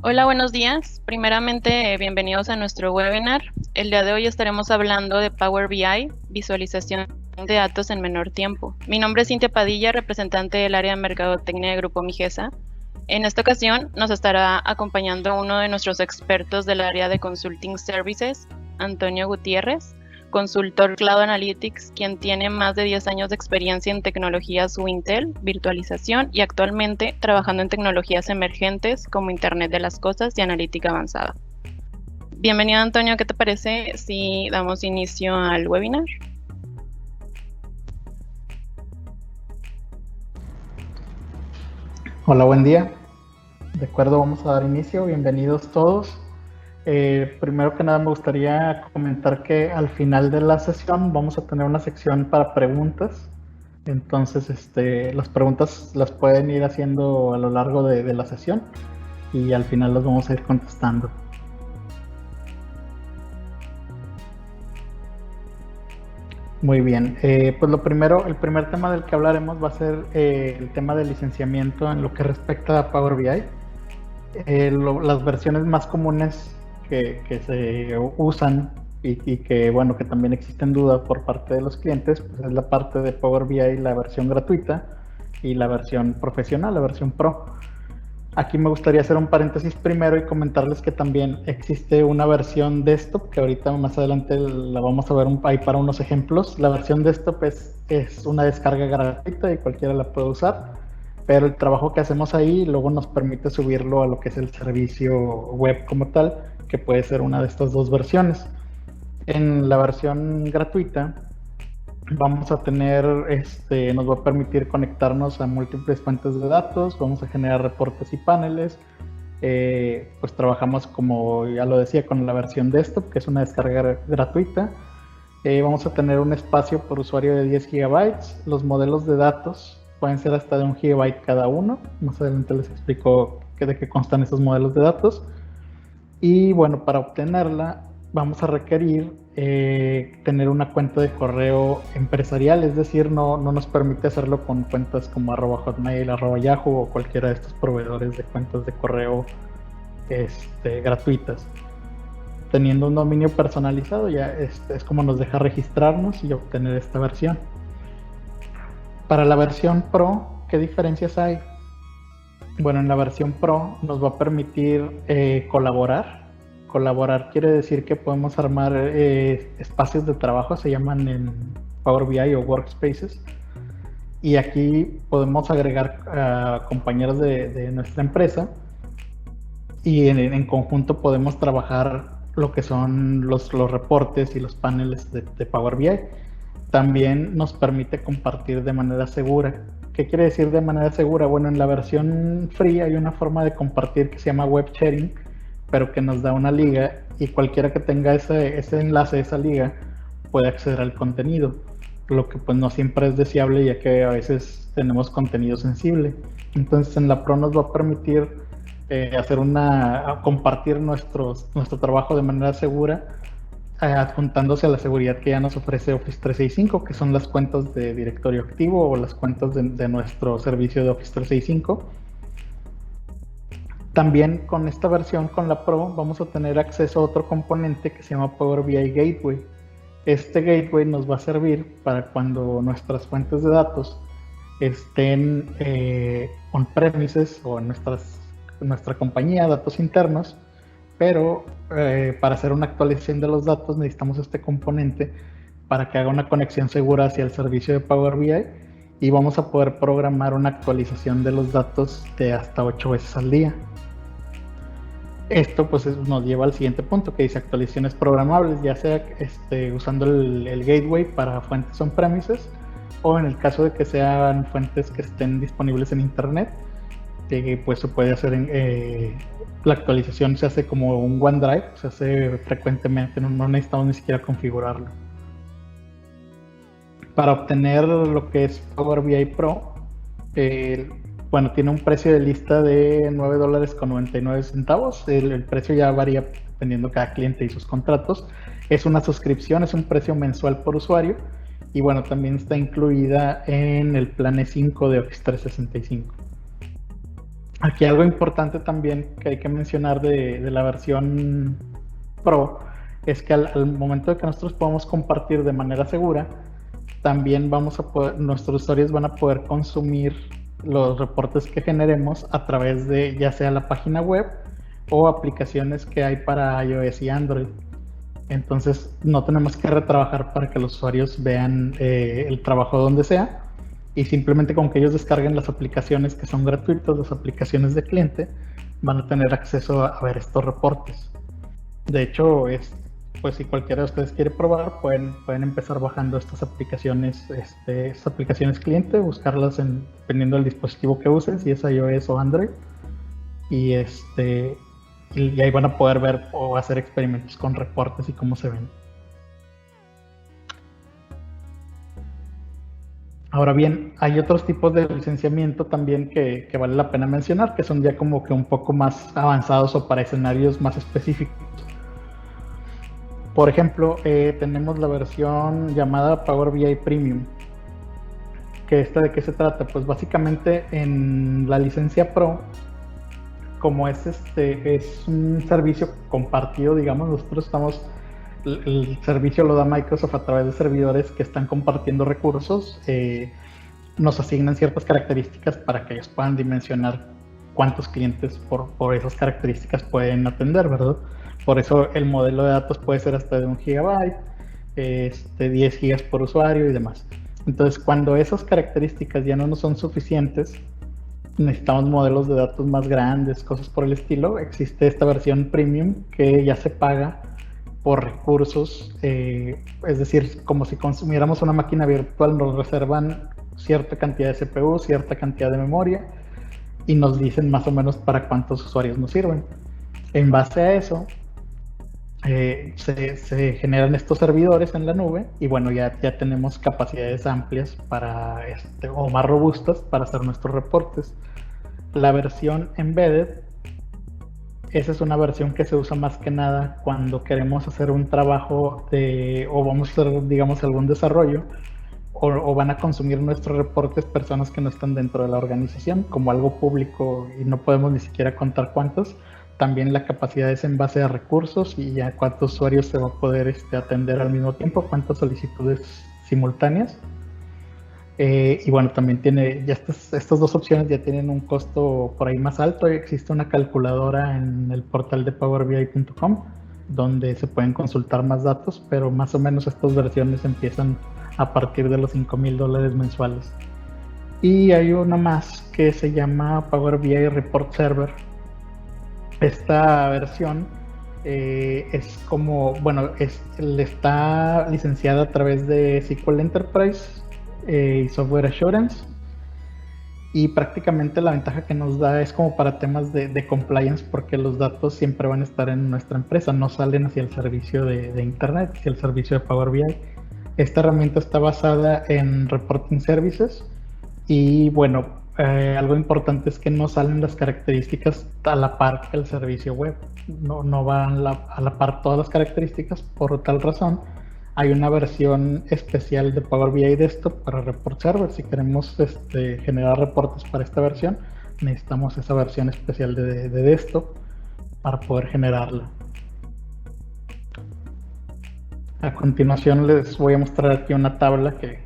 Hola, buenos días. Primeramente, bienvenidos a nuestro webinar. El día de hoy estaremos hablando de Power BI, visualización de datos en menor tiempo. Mi nombre es Cintia Padilla, representante del área de Mercadotecnia de Grupo Migesa. En esta ocasión nos estará acompañando uno de nuestros expertos del área de Consulting Services, Antonio Gutiérrez, consultor Cloud Analytics, quien tiene más de 10 años de experiencia en tecnologías Wintel, virtualización y actualmente trabajando en tecnologías emergentes como Internet de las Cosas y analítica avanzada. Bienvenido, Antonio. ¿Qué te parece si damos inicio al webinar? Hola, buen día. De acuerdo, vamos a dar inicio. Bienvenidos todos. Primero que nada me gustaría comentar que al final de la sesión vamos a tener una sección para preguntas. Entonces, las preguntas las pueden ir haciendo a lo largo de la sesión y al final las vamos a ir contestando. Muy bien, pues el primer tema del que hablaremos va a ser el tema del licenciamiento en lo que respecta a Power BI. Las versiones más comunes que se usan y que, bueno, que también existen dudas por parte de los clientes, pues es la parte de Power BI, la versión gratuita y la versión profesional, la versión Pro. Aquí me gustaría hacer un paréntesis primero y comentarles que también existe una versión desktop, que ahorita más adelante la vamos a ver ahí para unos ejemplos. La versión desktop es una descarga gratuita y cualquiera la puede usar, pero el trabajo que hacemos ahí luego nos permite subirlo a lo que es el servicio web como tal, que puede ser una de estas dos versiones. En la versión gratuita vamos a tener, nos va a permitir conectarnos a múltiples fuentes de datos, vamos a generar reportes y paneles. Pues trabajamos, como ya lo decía, con la versión desktop, que es una descarga gratuita. Vamos a tener un espacio por usuario de 10 gigabytes. Los modelos de datos pueden ser hasta de 1 gigabyte cada uno. Más adelante les explico de qué constan esos modelos de datos. Y bueno, para obtenerla vamos a requerir tener una cuenta de correo empresarial, es decir, no nos permite hacerlo con cuentas como @hotmail, @yahoo o cualquiera de estos proveedores de cuentas de correo gratuitas. Teniendo un dominio personalizado ya es como nos deja registrarnos y obtener esta versión. Para la versión Pro, ¿qué diferencias hay? Bueno, en la versión Pro nos va a permitir colaborar. Colaborar quiere decir que podemos armar espacios de trabajo, se llaman en Power BI o Workspaces. Y aquí podemos agregar compañeros de nuestra empresa y en conjunto podemos trabajar lo que son los reportes y los paneles de Power BI. También nos permite compartir de manera segura. ¿Qué quiere decir de manera segura? Bueno, en la versión free hay una forma de compartir que se llama web sharing, pero que nos da una liga y cualquiera que tenga ese enlace, esa liga, puede acceder al contenido, lo que pues no siempre es deseable, ya que a veces tenemos contenido sensible. Entonces en la Pro nos va a permitir compartir nuestro trabajo de manera segura, adjuntándose a la seguridad que ya nos ofrece Office 365, que son las cuentas de directorio activo o las cuentas de nuestro servicio de Office 365. También con esta versión, con la Pro, vamos a tener acceso a otro componente que se llama Power BI Gateway. Este gateway nos va a servir para cuando nuestras fuentes de datos estén on-premises o en nuestra compañía, datos internos, pero para hacer una actualización de los datos necesitamos este componente para que haga una conexión segura hacia el servicio de Power BI y vamos a poder programar una actualización de los datos de hasta 8 veces al día. Esto pues nos lleva al siguiente punto que dice actualizaciones programables, ya sea usando el gateway para fuentes on-premises o en el caso de que sean fuentes que estén disponibles en internet, pues se puede hacer la actualización se hace como un OneDrive, se hace frecuentemente, no necesitamos ni siquiera configurarlo. Para obtener lo que es Power BI Pro, bueno, tiene un precio de lista de $9.99. El precio ya varía dependiendo cada cliente y sus contratos. Es una suscripción, es un precio mensual por usuario. Y bueno, también está incluida en el plan E5 de Office 365. Aquí algo importante también que hay que mencionar de la versión Pro es que al momento de que nosotros podamos compartir de manera segura, también nuestros usuarios van a poder consumir los reportes que generemos a través de ya sea la página web o aplicaciones que hay para iOS y Android. Entonces no tenemos que retrabajar para que los usuarios vean el trabajo donde sea, y simplemente con que ellos descarguen las aplicaciones que son gratuitas, las aplicaciones de cliente, van a tener acceso a ver estos reportes. De hecho, pues si cualquiera de ustedes quiere probar, pueden empezar bajando estas aplicaciones cliente, buscarlas dependiendo del dispositivo que usen, si es iOS o Android, y y ahí van a poder ver o hacer experimentos con reportes y cómo se ven. Ahora bien, hay otros tipos de licenciamiento también que vale la pena mencionar, que son ya como que un poco más avanzados o para escenarios más específicos. Por ejemplo, tenemos la versión llamada Power BI Premium. ¿De qué se trata? Pues básicamente en la licencia Pro, como es un servicio compartido, digamos, el servicio lo da Microsoft a través de servidores que están compartiendo recursos. Nos asignan ciertas características para que ellos puedan dimensionar cuántos clientes por esas características pueden atender, ¿verdad? Por eso el modelo de datos puede ser hasta de 1 GB, 10 GB por usuario y demás. Entonces, cuando esas características ya no nos son suficientes, necesitamos modelos de datos más grandes, cosas por el estilo. Existe esta versión premium que ya se paga por recursos, es decir, como si consumiéramos una máquina virtual, nos reservan cierta cantidad de CPU, cierta cantidad de memoria, y nos dicen más o menos para cuántos usuarios nos sirven. En base a eso, se generan estos servidores en la nube, y bueno, ya tenemos capacidades amplias o más robustas para hacer nuestros reportes. La versión embedded, esa es una versión que se usa más que nada cuando queremos hacer un trabajo o vamos a hacer, digamos, algún desarrollo, o van a consumir nuestros reportes personas que no están dentro de la organización como algo público y no podemos ni siquiera contar cuántos. También la capacidad es en base a recursos y a cuántos usuarios se va a poder atender al mismo tiempo, cuántas solicitudes simultáneas. Y bueno, también tiene, ya estas dos opciones ya tienen un costo por ahí más alto. Existe una calculadora en el portal de powerbi.com donde se pueden consultar más datos, pero más o menos estas versiones empiezan a partir de los $5,000 mensuales. Y hay una más que se llama Power BI Report Server. Esta versión es como, bueno, está licenciada a través de SQL Enterprise y Software Assurance, y prácticamente la ventaja que nos da es como para temas de compliance, porque los datos siempre van a estar en nuestra empresa, no salen hacia el servicio de internet, hacia el servicio de Power BI. Esta herramienta está basada en Reporting Services, y bueno, algo importante es que no salen las características a la par que el servicio web, no van a la par todas las características. Por tal razón hay una versión especial de Power BI Desktop para Report Server. Si queremos generar reportes para esta versión, necesitamos esa versión especial de Desktop para poder generarla. A continuación les voy a mostrar aquí una tabla que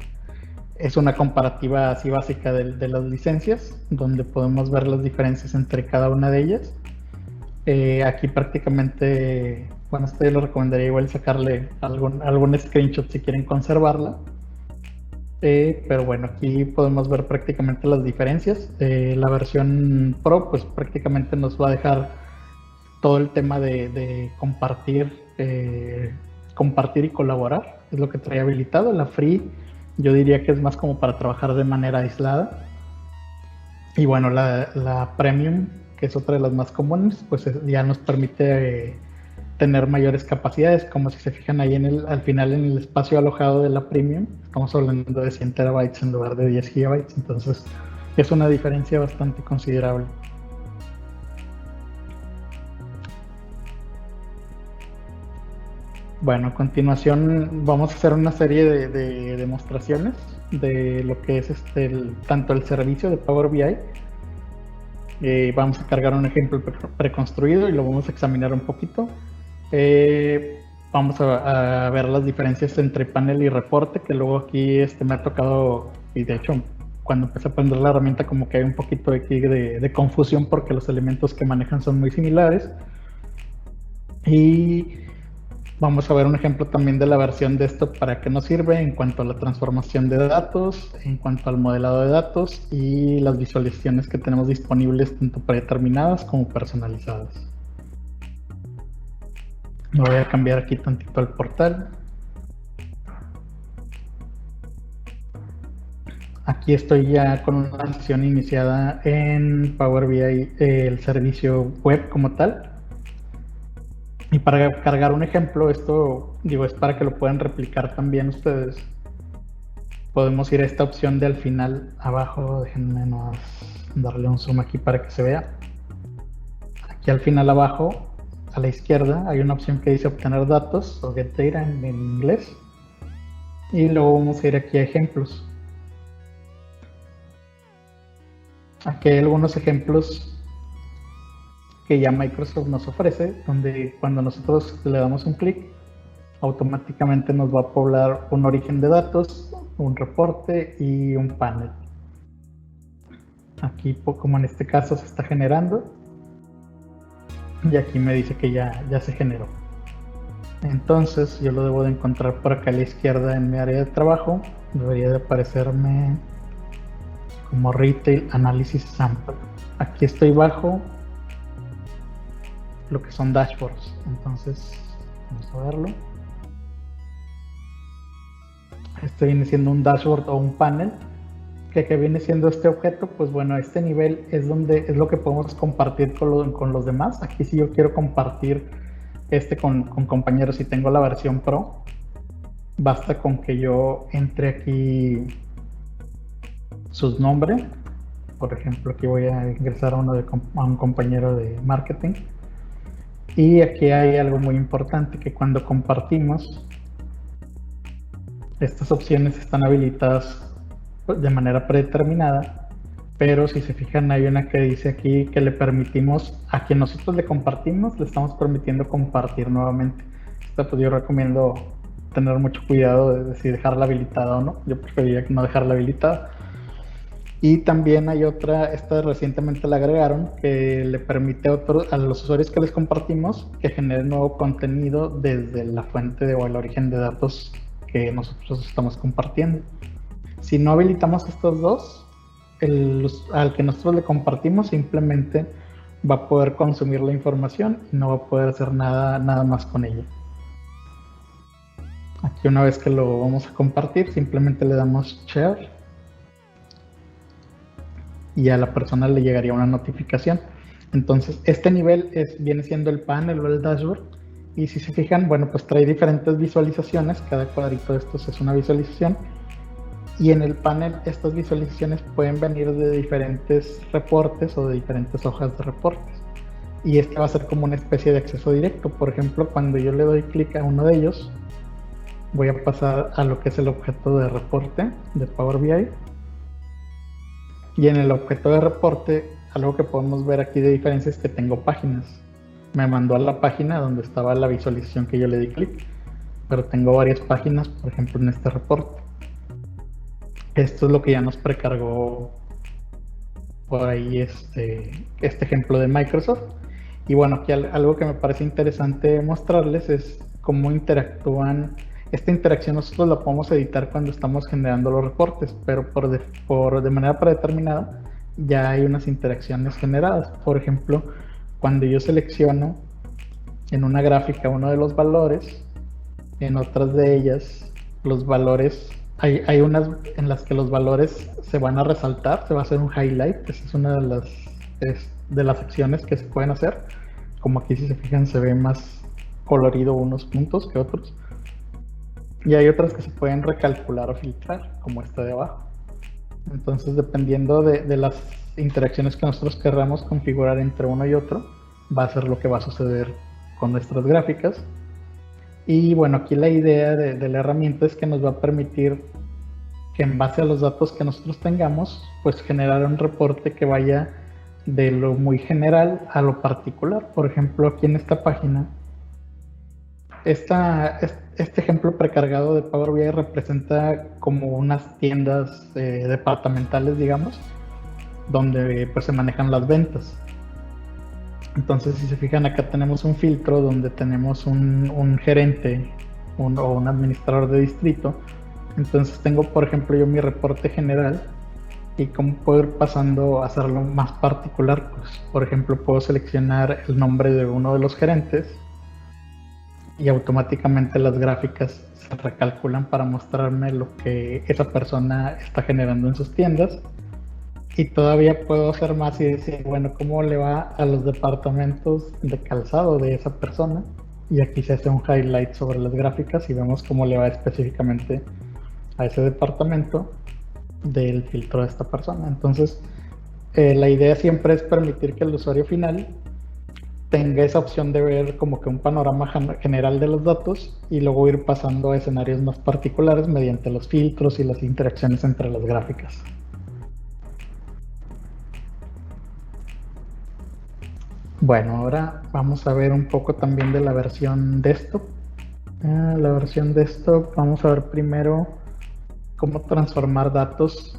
es una comparativa así básica de las licencias, donde podemos ver las diferencias entre cada una de ellas. Aquí prácticamente, bueno, yo lo recomendaría igual sacarle algún screenshot si quieren conservarla. Pero bueno, aquí podemos ver prácticamente las diferencias. La versión Pro pues prácticamente nos va a dejar todo el tema de compartir y colaborar, es lo que trae habilitado. La Free yo diría que es más como para trabajar de manera aislada. Y bueno, la Premium, que es otra de las más comunes, pues ya nos permite tener mayores capacidades. Como si se fijan ahí al final en el espacio alojado de la Premium, estamos hablando de 100 terabytes en lugar de 10 gigabytes, entonces es una diferencia bastante considerable. Bueno, a continuación vamos a hacer una serie de demostraciones de lo que es tanto el servicio de Power BI Vamos a cargar un ejemplo preconstruido y lo vamos a examinar un poquito. Vamos a ver las diferencias entre panel y reporte, que luego aquí me ha tocado, y de hecho cuando empecé a aprender la herramienta como que hay un poquito de confusión porque los elementos que manejan son muy similares. Y vamos a ver un ejemplo también de la versión de esto para qué nos sirve en cuanto a la transformación de datos, en cuanto al modelado de datos y las visualizaciones que tenemos disponibles tanto predeterminadas como personalizadas. Me voy a cambiar aquí tantito el portal. Aquí estoy ya con una sesión iniciada en Power BI, el servicio web como tal. Y para cargar un ejemplo, esto digo es para que lo puedan replicar también ustedes. Podemos ir a esta opción de al final abajo, déjenme nomás darle un zoom aquí para que se vea. Aquí al final abajo, a la izquierda, hay una opción que dice obtener datos o get data en inglés. Y luego vamos a ir aquí a ejemplos. Aquí hay algunos ejemplos que ya Microsoft nos ofrece, donde cuando nosotros le damos un clic, automáticamente nos va a poblar un origen de datos, un reporte y un panel. Aquí, como en este caso, se está generando. Y aquí me dice que ya se generó. Entonces yo lo debo de encontrar por acá a la izquierda en mi área de trabajo. Debería de aparecerme como Retail Analysis Sample. Aquí estoy bajo lo que son dashboards. Entonces vamos a verlo. Este viene siendo un dashboard o un panel. Que viene siendo este objeto, pues bueno, este nivel es lo que podemos compartir con los demás. Aquí si yo quiero compartir con compañeros y tengo la versión Pro, basta con que yo entre aquí sus nombres. Por ejemplo, aquí voy a ingresar a un compañero de marketing. Y aquí hay algo muy importante, que cuando compartimos, estas opciones están habilitadas de manera predeterminada, pero si se fijan hay una que dice aquí que le permitimos a quien nosotros le compartimos, le estamos permitiendo compartir nuevamente. Esta pues yo recomiendo tener mucho cuidado de si dejarla habilitada o no. Yo preferiría no dejarla habilitada. Y también hay otra, esta recientemente la agregaron, que le permite a los usuarios que les compartimos que generen nuevo contenido desde la fuente o el origen de datos que nosotros estamos compartiendo. Si no habilitamos estos dos, al que nosotros le compartimos simplemente va a poder consumir la información y no va a poder hacer nada más con ella. Aquí una vez que lo vamos a compartir, simplemente le damos share y a la persona le llegaría una notificación. Entonces este nivel viene siendo el panel o el dashboard, y si se fijan, bueno, pues trae diferentes visualizaciones. Cada cuadrito de estos es una visualización. Y en el panel estas visualizaciones pueden venir de diferentes reportes o de diferentes hojas de reportes. Y este va a ser como una especie de acceso directo. Por ejemplo, cuando yo le doy clic a uno de ellos, voy a pasar a lo que es el objeto de reporte de Power BI. Y en el objeto de reporte, algo que podemos ver aquí de diferencia es que tengo páginas. Me mandó a la página donde estaba la visualización que yo le di clic. Pero tengo varias páginas, por ejemplo, en este reporte. Esto es lo que ya nos precargó por ahí este ejemplo de Microsoft. Y bueno, aquí algo que me parece interesante mostrarles es cómo interactúan. Esta interacción nosotros la podemos editar cuando estamos generando los reportes, pero de manera predeterminada ya hay unas interacciones generadas. Por ejemplo, cuando yo selecciono en una gráfica uno de los valores, en otras de ellas los valores, hay unas en las que los valores se van a resaltar, se va a hacer un highlight. Esa es una de las acciones que se pueden hacer. Como aquí, si se fijan, se ve más colorido unos puntos que otros. Y hay otras que se pueden recalcular o filtrar, como esta de abajo. Entonces, dependiendo de las interacciones que nosotros querramos configurar entre uno y otro, va a ser lo que va a suceder con nuestras gráficas. Y bueno, aquí la idea de la herramienta es que nos va a permitir que en base a los datos que nosotros tengamos, pues generar un reporte que vaya de lo muy general a lo particular. Por ejemplo, aquí en esta página, este ejemplo precargado de Power BI representa como unas tiendas departamentales, digamos, donde pues se manejan las ventas. Entonces, si se fijan, acá tenemos un filtro donde tenemos un gerente o un administrador de distrito. Entonces tengo, por ejemplo, yo mi reporte general, y cómo puedo ir pasando a hacerlo más particular. Pues, por ejemplo, puedo seleccionar el nombre de uno de los gerentes y automáticamente las gráficas se recalculan para mostrarme lo que esa persona está generando en sus tiendas. Y todavía puedo hacer más y decir, bueno, cómo le va a los departamentos de calzado de esa persona. Y aquí se hace un highlight sobre las gráficas y vemos cómo le va específicamente a ese departamento del filtro de esta persona. Entonces, la idea siempre es permitir que el usuario final tenga esa opción de ver como que un panorama general de los datos y luego ir pasando a escenarios más particulares mediante los filtros y las interacciones entre las gráficas. Bueno, ahora vamos a ver un poco también de la versión desktop. La versión desktop, vamos a ver primero cómo transformar datos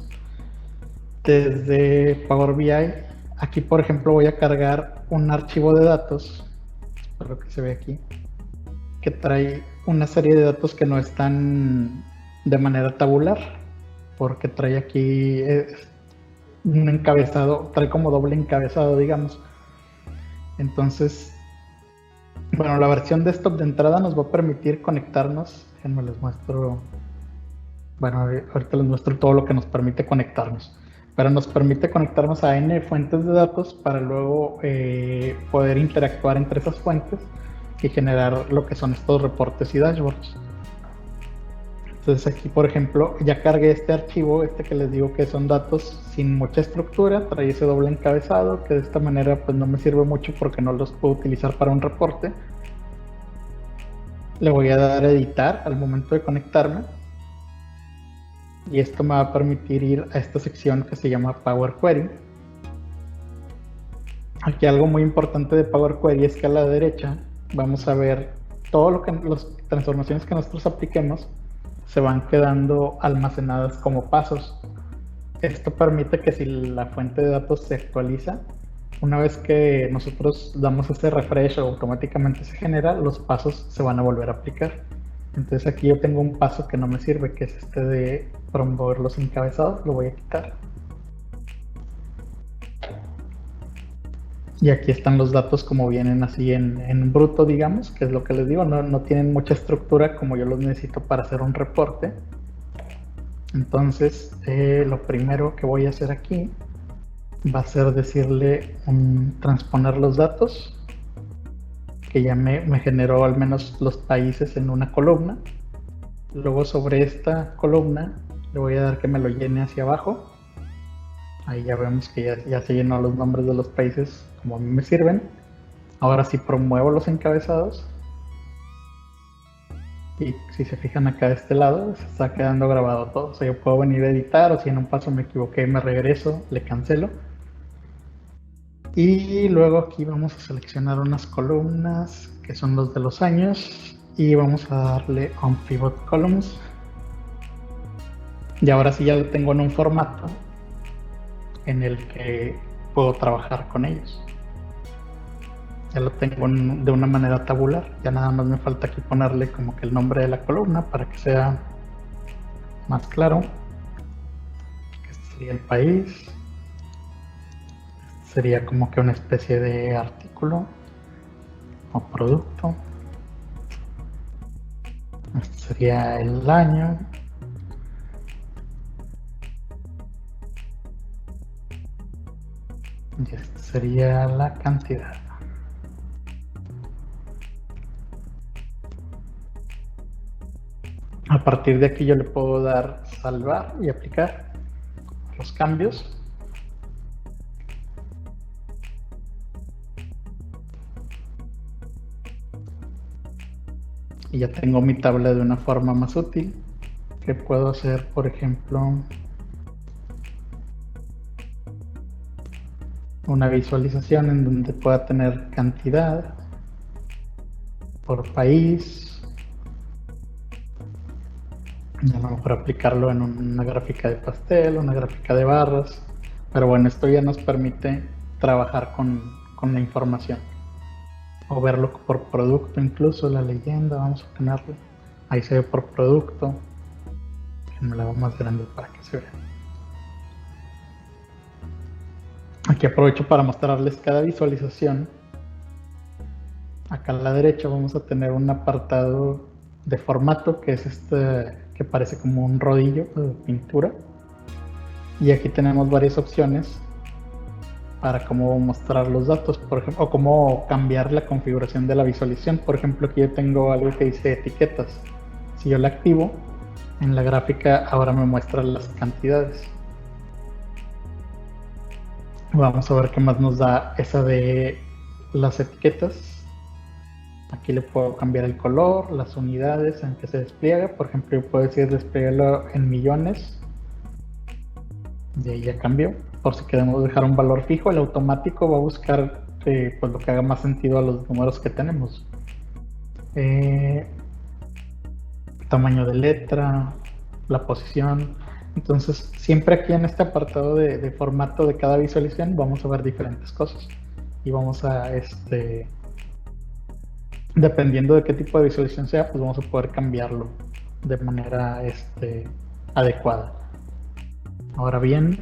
desde Power BI. Aquí, por ejemplo, voy a cargar un archivo de datos, por lo que se ve aquí, que trae una serie de datos que no están de manera tabular, porque trae aquí un encabezado, trae como doble encabezado, digamos. Entonces, bueno, la versión desktop de entrada nos va a permitir conectarnos. Déjenme les muestro. Bueno, ahorita les muestro todo lo que nos permite conectarnos. Pero nos permite conectarnos a N fuentes de datos para luego poder interactuar entre esas fuentes y generar lo que son estos reportes y dashboards. Entonces aquí, por ejemplo, ya cargué este archivo, que les digo que son datos sin mucha estructura, trae ese doble encabezado, que de esta manera pues no me sirve mucho porque no los puedo utilizar para un reporte. Le voy a dar a editar al momento de conectarme. Y esto me va a permitir ir a esta sección que se llama Power Query. Aquí algo muy importante de Power Query es que a la derecha vamos a ver todo lo que las transformaciones que nosotros apliquemos se van quedando almacenadas como pasos. Esto permite que si la fuente de datos se actualiza, una vez que nosotros damos ese refresh o automáticamente se genera, los pasos se van a volver a aplicar. Entonces aquí yo tengo un paso que no me sirve, que es este de promover los encabezados, lo voy a quitar. Y aquí están los datos como vienen así en bruto, digamos, que es lo que les digo, no tienen mucha estructura como yo los necesito para hacer un reporte. Entonces, lo primero que voy a hacer aquí va a ser decirle transponer los datos, que ya me generó al menos los países en una columna. Luego sobre esta columna le voy a dar que me lo llene hacia abajo. Ahí ya vemos que ya se llenó los nombres de los países como a mí me sirven. Ahora sí promuevo los encabezados. Y si se fijan acá de este lado, se está quedando grabado todo. O sea, yo puedo venir a editar, o si en un paso me equivoqué, me regreso, le cancelo. Y luego aquí vamos a seleccionar unas columnas que son los de los años. Y vamos a darle on pivot columns. Y ahora sí ya lo tengo en un formato en el que puedo trabajar con ellos. Ya lo tengo de una manera tabular. Ya nada más me falta aquí ponerle como que el nombre de la columna para que sea más claro. Este sería el país. Este sería como que una especie de artículo o producto. Este sería el año. Y esta sería la cantidad. A partir de aquí yo le puedo dar salvar y aplicar los cambios. Y ya tengo mi tabla de una forma más útil, que puedo hacer, por ejemplo, una visualización en donde pueda tener cantidad por país, y a lo mejor aplicarlo en una gráfica de pastel, una gráfica de barras, pero bueno, esto ya nos permite trabajar con la información o verlo por producto, incluso la leyenda, vamos a ponerlo, ahí se ve por producto, me la hago más grande para que se vea. Aquí aprovecho para mostrarles cada visualización. Acá a la derecha vamos a tener un apartado de formato, que es este que parece como un rodillo de pintura, y aquí tenemos varias opciones para cómo mostrar los datos, por ejemplo, o cómo cambiar la configuración de la visualización. Por ejemplo, aquí yo tengo algo que dice etiquetas. Si yo la activo, en la gráfica ahora me muestra las cantidades. Vamos a ver qué más nos da esa de las etiquetas. Aquí le puedo cambiar el color, las unidades en que se despliega. Por ejemplo, yo puedo decir despliegarlo en millones. Y ahí ya cambió. Por si queremos dejar un valor fijo, el automático va a buscar pues lo que haga más sentido a los números que tenemos. Tamaño de letra, la posición. Entonces, siempre aquí en este apartado de formato de cada visualización vamos a ver diferentes cosas. Y vamos a, dependiendo de qué tipo de visualización sea, pues vamos a poder cambiarlo de manera adecuada. Ahora bien,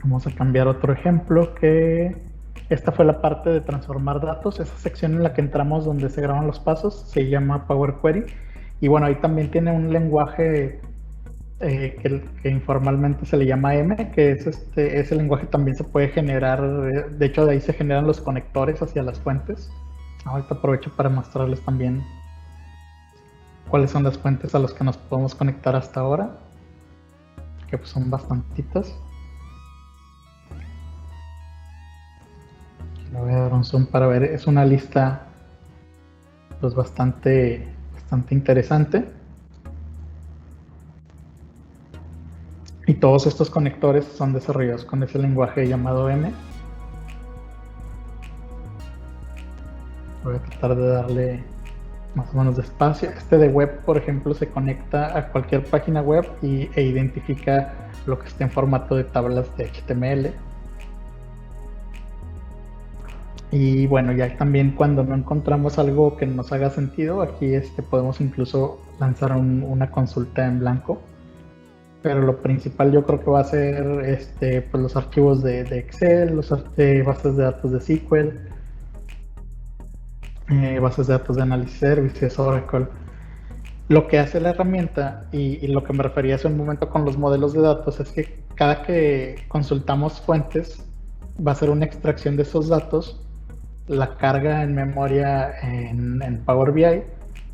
vamos a cambiar otro ejemplo, que esta fue la parte de transformar datos. Esa sección en la que entramos donde se graban los pasos se llama Power Query. Y bueno, ahí también tiene un lenguaje que informalmente se le llama M, que es ese lenguaje también se puede generar, de hecho de ahí se generan los conectores hacia las fuentes. Ahorita aprovecho para mostrarles también cuáles son las fuentes a las que nos podemos conectar hasta ahora, que pues son bastantitas. Le voy a dar un zoom para ver, es una lista pues bastante interesante. Y todos estos conectores son desarrollados con ese lenguaje llamado M. Voy a tratar de darle más o menos despacio. Este de web, por ejemplo, se conecta a cualquier página web e identifica lo que esté en formato de tablas de HTML. Y bueno, ya también cuando no encontramos algo que nos haga sentido, aquí podemos incluso lanzar una consulta en blanco. Pero lo principal yo creo que va a ser pues los archivos de Excel, los bases de datos de SQL, bases de datos de análisis servicios, Oracle. Lo que hace la herramienta, y lo que me refería hace un momento con los modelos de datos, es que cada que consultamos fuentes va a ser una extracción de esos datos, la carga en memoria en Power BI,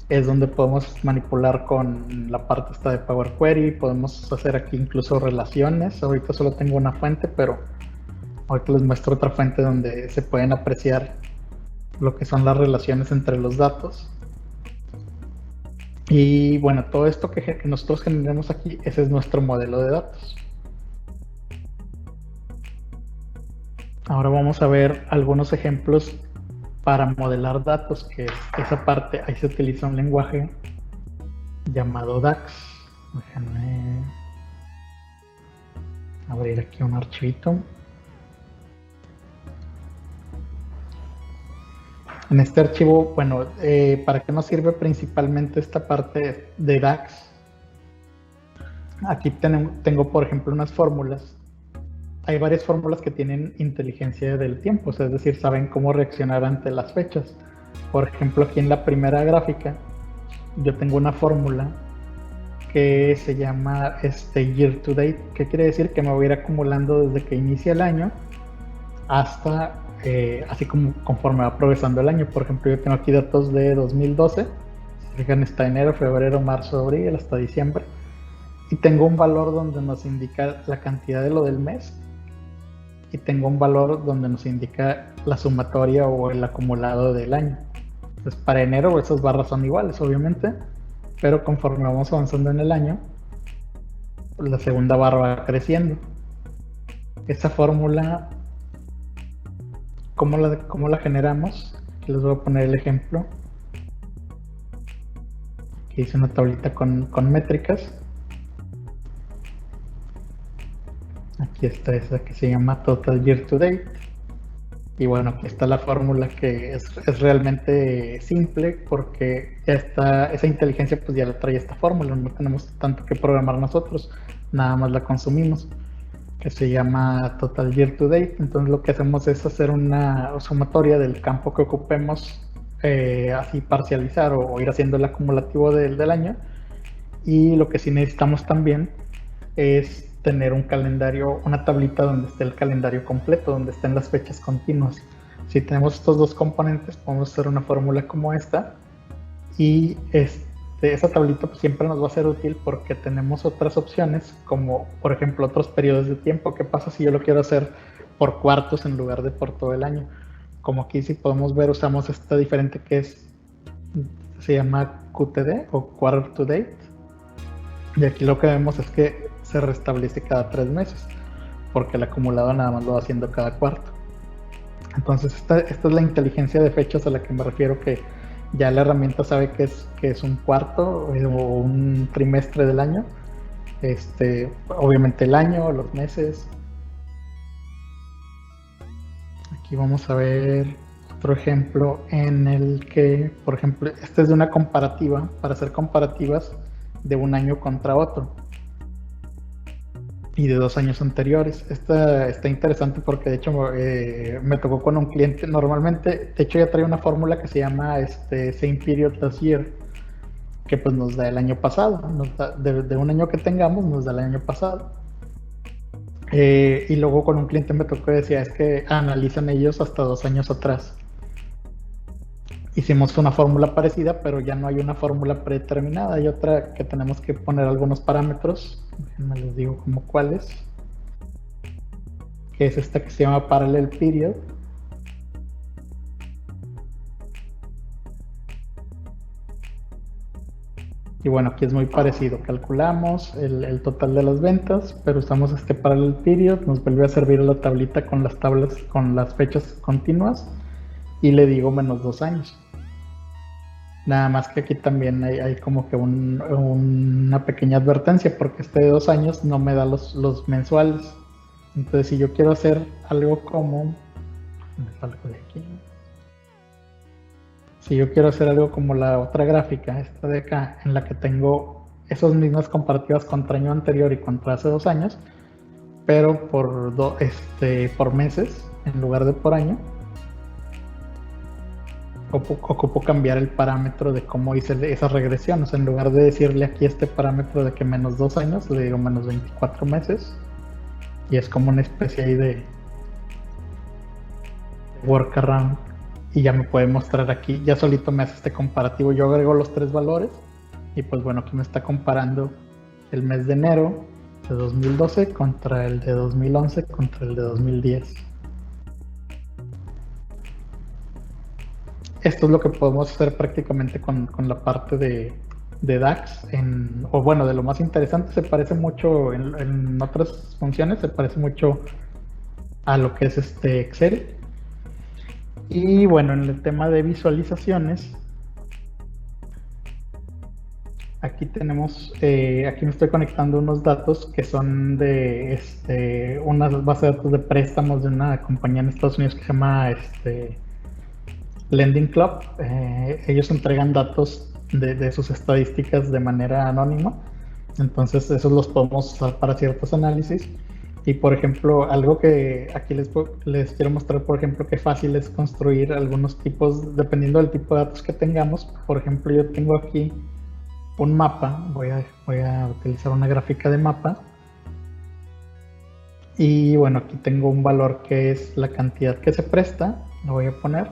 es donde podemos manipular con la parte esta de Power Query. Podemos hacer aquí incluso relaciones. Ahorita solo tengo una fuente, pero ahorita les muestro otra fuente donde se pueden apreciar lo que son las relaciones entre los datos. Y bueno, todo esto que nosotros generamos aquí, ese es nuestro modelo de datos. Ahora vamos a ver algunos ejemplos para modelar datos, que es esa parte. Ahí se utiliza un lenguaje llamado DAX. Déjenme abrir aquí un archivito. En este archivo, bueno, ¿para qué nos sirve principalmente esta parte de DAX? Aquí tengo, por ejemplo, unas fórmulas. Hay varias fórmulas que tienen inteligencia del tiempo, o sea, es decir, saben cómo reaccionar ante las fechas. Por ejemplo, aquí en la primera gráfica, yo tengo una fórmula que se llama year to date, que quiere decir que me voy a ir acumulando desde que inicia el año hasta así como conforme va progresando el año. Por ejemplo, yo tengo aquí datos de 2012, si fijan, está enero, febrero, marzo, abril, hasta diciembre, y tengo un valor donde nos indica la cantidad de lo del mes, y tengo un valor donde nos indica la sumatoria o el acumulado del año. Entonces para enero esas barras son iguales, obviamente, pero conforme vamos avanzando en el año, la segunda barra va creciendo. Esa fórmula, ¿cómo la generamos? Aquí les voy a poner el ejemplo. Aquí hice una tablita con métricas. Aquí está esa que se llama Total Year to Date. Y bueno, aquí está la fórmula que es realmente simple porque esa inteligencia pues ya la trae esta fórmula, no tenemos tanto que programar nosotros, nada más la consumimos, que se llama Total Year to Date. Entonces lo que hacemos es hacer una sumatoria del campo que ocupemos, así parcializar o ir haciendo el acumulativo del año. Y lo que sí necesitamos también es tener un calendario, una tablita donde esté el calendario completo, donde estén las fechas continuas. Si tenemos estos dos componentes, podemos hacer una fórmula como esta, y esa tablita pues siempre nos va a ser útil porque tenemos otras opciones, como por ejemplo otros periodos de tiempo. ¿Qué pasa si yo lo quiero hacer por cuartos en lugar de por todo el año? Como aquí, si podemos ver, usamos esta diferente que se llama QTD o Quarter to Date, y aquí lo que vemos es que se restablece cada 3 meses, porque el acumulado nada más lo va haciendo cada cuarto. Entonces esta es la inteligencia de fechas a la que me refiero, que ya la herramienta sabe que es un cuarto o un trimestre del año, obviamente el año, los meses. Aquí vamos a ver otro ejemplo en el que, por ejemplo, este es de una comparativa, para hacer comparativas de un año contra otro y de 2 años anteriores. Está interesante porque de hecho me tocó con un cliente. Normalmente, de hecho, ya trae una fórmula que se llama Same Period Last Year, que pues nos da el año pasado, de un año que tengamos nos da el año pasado. Y luego con un cliente me tocó, decía, es que analizan ellos hasta 2 años atrás. Hicimos una fórmula parecida, pero ya no hay una fórmula predeterminada, hay otra que tenemos que poner algunos parámetros. Déjenme les digo como cuáles, que es esta que se llama Parallel Period. Y bueno, aquí es muy parecido, calculamos el total de las ventas, pero usamos este Parallel Period, nos vuelve a servir la tablita con las tablas, con las fechas continuas, y le digo menos 2 años. Nada más que aquí también hay como que una pequeña advertencia, porque de 2 años no me da los mensuales. Entonces, si yo quiero hacer algo como... de aquí. Si yo quiero hacer algo como la otra gráfica, esta de acá, en la que tengo esas mismas comparativas contra año anterior y contra hace 2 años, pero por meses en lugar de por año, ocupo cambiar el parámetro de cómo hice esa regresión. O sea, en lugar de decirle aquí este parámetro de que menos 2 años, le digo menos 24 meses. Y es como una especie ahí de workaround. Y ya me puede mostrar aquí, ya solito me hace este comparativo. Yo agrego los 3 valores y pues bueno, aquí me está comparando el mes de enero de 2012 contra el de 2011 contra el de 2010. Esto es lo que podemos hacer prácticamente con la parte de DAX, o bueno, de lo más interesante. Se parece mucho en otras funciones, se parece mucho a lo que es Excel. Y bueno, en el tema de visualizaciones, aquí tenemos, aquí me estoy conectando unos datos que son de una base de datos de préstamos de una compañía en Estados Unidos que se llama Lending Club. Ellos entregan datos de sus estadísticas de manera anónima, entonces esos los podemos usar para ciertos análisis. Y por ejemplo, algo que aquí les quiero mostrar, por ejemplo, qué fácil es construir algunos tipos, dependiendo del tipo de datos que tengamos. Por ejemplo, yo tengo aquí un mapa, voy a utilizar una gráfica de mapa. Y bueno, aquí tengo un valor que es la cantidad que se presta, lo voy a poner.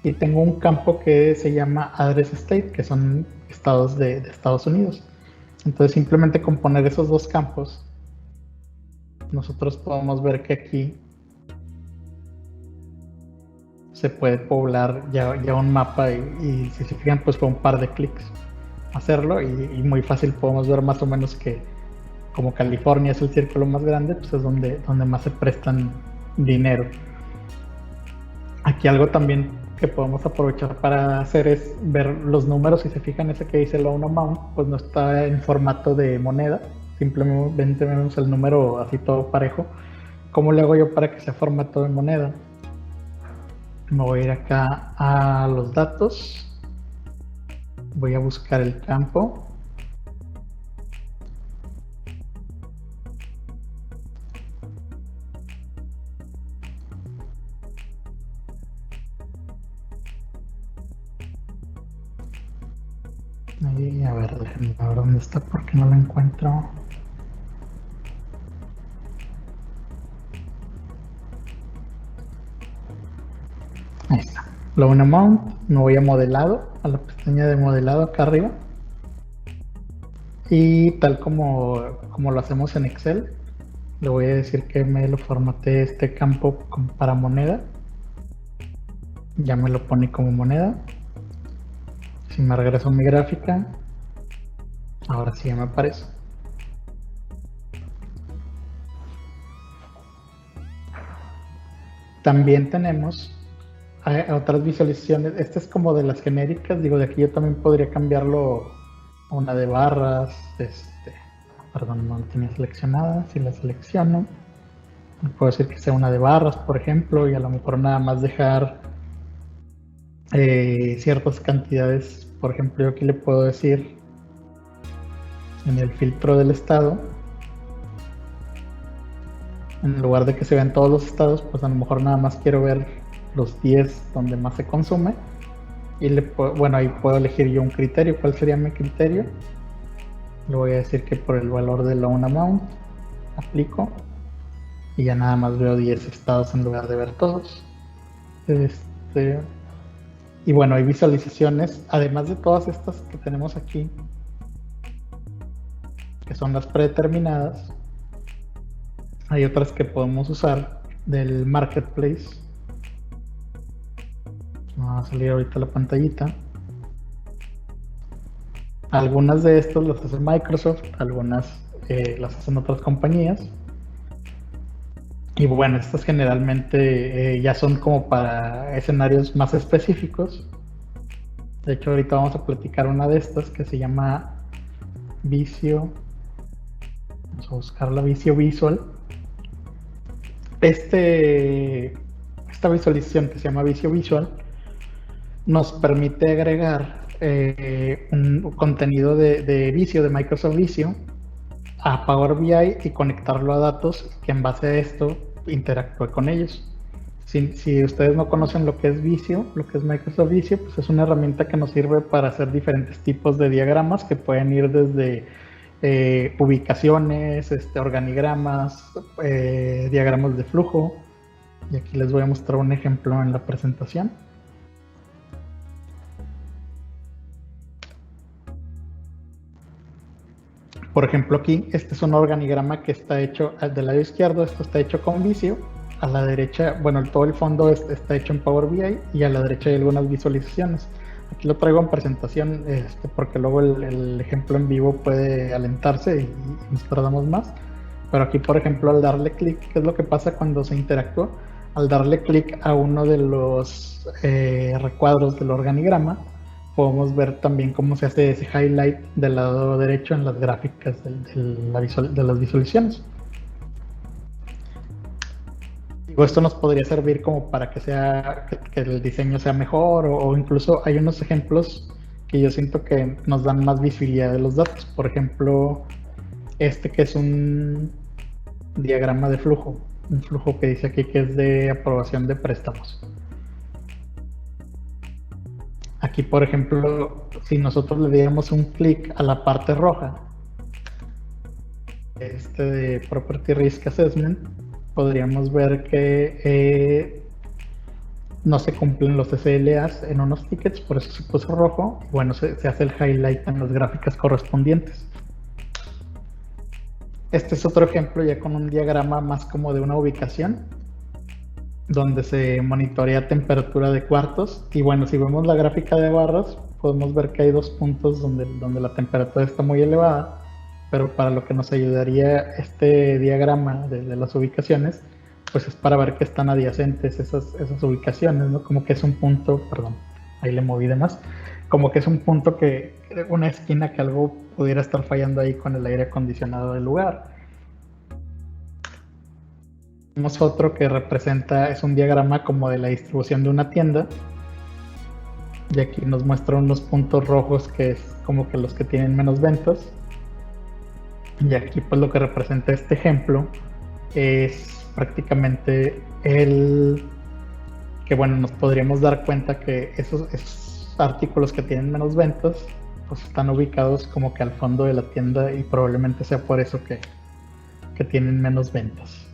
Y tengo un campo que se llama Address State, que son estados de Estados Unidos. Entonces, simplemente con poner esos dos campos, nosotros podemos ver que aquí se puede poblar ya un mapa y si se fijan, pues fue un par de clics hacerlo y muy fácil podemos ver más o menos que como California es el círculo más grande, pues es donde más se prestan dinero. Aquí algo también que podemos aprovechar para hacer es ver los números. Si se fijan, ese que dice loan amount, pues no está en formato de moneda, simplemente vemos el número así todo parejo. ¿Cómo le hago yo para que sea formato de moneda? Me voy a ir acá a los datos, voy a buscar el campo. Y a ver, déjenme ver dónde está porque no lo encuentro. Ahí está. Loan amount, me voy a modelado, a la pestaña de modelado acá arriba. Y tal como lo hacemos en Excel, le voy a decir que me lo formatee este campo para moneda. Ya me lo pone como moneda. Si me regreso a mi gráfica, ahora sí ya me aparece. También tenemos otras visualizaciones. Esta es como de las genéricas. Digo, de aquí yo también podría cambiarlo a una de barras. Perdón, no la tenía seleccionada. Si la selecciono, puedo decir que sea una de barras, por ejemplo, y a lo mejor nada más dejar ciertas cantidades. Por ejemplo, yo aquí le puedo decir en el filtro del estado, en lugar de que se vean todos los estados, pues a lo mejor nada más quiero ver los 10 donde más se consume. Y ahí puedo elegir yo un criterio. ¿Cuál sería mi criterio? Le voy a decir que por el valor de loan amount aplico y ya nada más veo 10 estados en lugar de ver todos. Y bueno, hay visualizaciones, además de todas estas que tenemos aquí, que son las predeterminadas. Hay otras que podemos usar del marketplace. Va a salir ahorita la pantallita. Algunas de estos las hace Microsoft, algunas las hacen otras compañías. Y bueno, estas generalmente ya son como para escenarios más específicos. De hecho, ahorita vamos a platicar una de estas que se llama Visio. Vamos a buscarla, Visio Visual. Esta visualización que se llama Visio Visual nos permite agregar un contenido de Visio, de Microsoft Visio, a Power BI y conectarlo a datos que en base a esto interactúe con ellos. Si ustedes no conocen lo que es Visio, lo que es Microsoft Visio, pues es una herramienta que nos sirve para hacer diferentes tipos de diagramas que pueden ir desde ubicaciones, organigramas, diagramas de flujo. Y aquí les voy a mostrar un ejemplo en la presentación. Por ejemplo, aquí este es un organigrama que está hecho del lado izquierdo. Esto está hecho con Visio. A la derecha, bueno, todo el fondo está hecho en Power BI y a la derecha hay algunas visualizaciones. Aquí lo traigo en presentación porque luego el ejemplo en vivo puede alentarse y nos tardamos más. Pero aquí, por ejemplo, al darle clic, ¿qué es lo que pasa cuando se interactúa? Al darle clic a uno de los recuadros del organigrama, podemos ver también cómo se hace ese highlight del lado derecho en las gráficas de las visualizaciones. Digo, esto nos podría servir como para que el diseño sea mejor o incluso hay unos ejemplos que yo siento que nos dan más visibilidad de los datos. Por ejemplo, que es un diagrama de flujo, un flujo que dice aquí que es de aprobación de préstamos. Aquí, por ejemplo, si nosotros le diéramos un clic a la parte roja, de Property Risk Assessment, podríamos ver que no se cumplen los SLAs en unos tickets, por eso se puso rojo. Bueno, se hace el highlight en las gráficas correspondientes. Este es otro ejemplo ya con un diagrama más como de una ubicación, donde se monitorea temperatura de cuartos. Y bueno, si vemos la gráfica de barras, podemos ver que hay dos puntos donde la temperatura está muy elevada pero para lo que nos ayudaría este diagrama de las ubicaciones, pues es para ver que están adyacentes esas ubicaciones, ¿no? Como que es un punto, perdón, ahí le moví de más, como que es un punto que, una esquina que algo pudiera estar fallando ahí con el aire acondicionado del lugar. Tenemos otro que representa, es un diagrama como de la distribución de una tienda, y aquí nos muestra unos puntos rojos que es como que los que tienen menos ventas, y aquí pues lo que representa este ejemplo es prácticamente el que, bueno, nos podríamos dar cuenta que esos artículos que tienen menos ventas pues están ubicados como que al fondo de la tienda, y probablemente sea por eso que tienen menos ventas.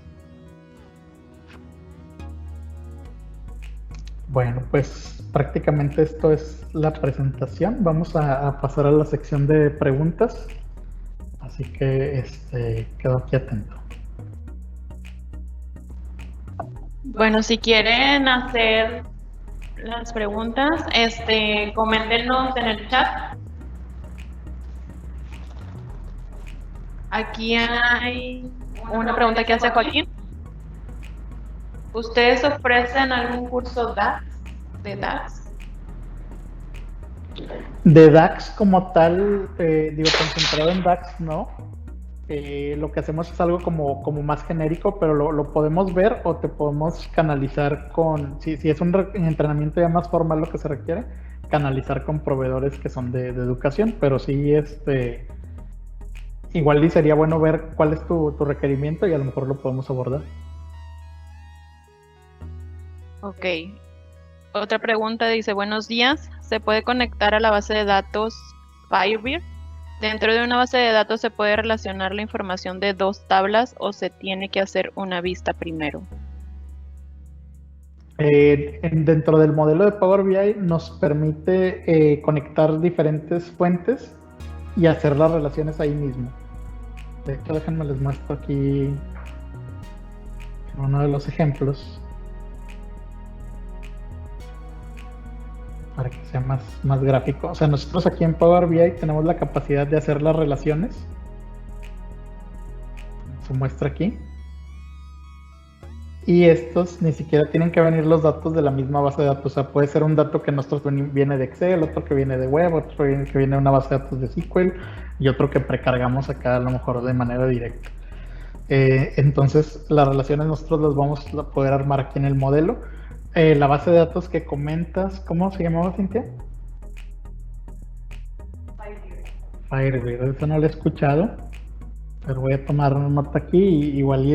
Bueno, pues prácticamente esto es la presentación. Vamos a pasar a la sección de preguntas, así que quedo aquí atento. Bueno, si quieren hacer las preguntas, coméntenos en el chat. Aquí hay una pregunta que hace Joaquín. ¿Ustedes ofrecen algún curso de DAX? De DAX como tal, digo, concentrado en DAX, ¿no? Lo que hacemos es algo como más genérico, pero lo podemos ver o te podemos canalizar con, si es un entrenamiento ya más formal lo que se requiere, canalizar con proveedores que son de educación, pero sí, igual y sería bueno ver cuál es tu requerimiento y a lo mejor lo podemos abordar. Ok. Otra pregunta dice, buenos días, ¿se puede conectar a la base de datos Firebird? ¿Dentro de una base de datos se puede relacionar la información de dos tablas o se tiene que hacer una vista primero? Dentro del modelo de Power BI nos permite conectar diferentes fuentes y hacer las relaciones ahí mismo. De hecho, déjenme les muestro aquí uno de los ejemplos para que sea más gráfico. O sea, nosotros aquí en Power BI tenemos la capacidad de hacer las relaciones. Se muestra aquí. Y estos ni siquiera tienen que venir los datos de la misma base de datos. O sea, puede ser un dato que nosotros viene de Excel, otro que viene de web, otro que viene de una base de datos de SQL y otro que precargamos acá a lo mejor de manera directa. Entonces, las relaciones nosotros las vamos a poder armar aquí en el modelo. La base de datos que comentas, ¿cómo se llamaba, Cintia? Firebird, eso no lo he escuchado, pero voy a tomar una nota aquí y igual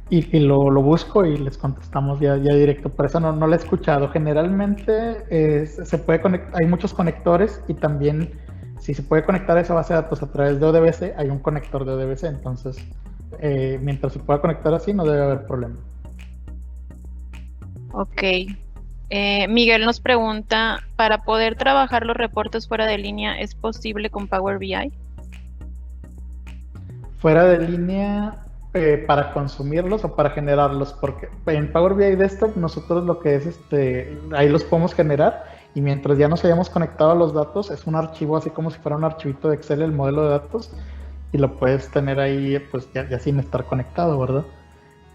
y lo busco y les contestamos ya directo. Por eso no lo he escuchado. Generalmente se puede conectar, hay muchos conectores, y también si se puede conectar a esa base de datos a través de ODBC, hay un conector de ODBC, entonces mientras se pueda conectar así no debe haber problema. Ok. Miguel nos pregunta, ¿para poder trabajar los reportes fuera de línea es posible con Power BI? Fuera de línea, para consumirlos o para generarlos, porque en Power BI Desktop nosotros lo que es ahí los podemos generar, y mientras ya nos hayamos conectado a los datos es un archivo así como si fuera un archivito de Excel el modelo de datos, y lo puedes tener ahí pues ya sin estar conectado, ¿verdad?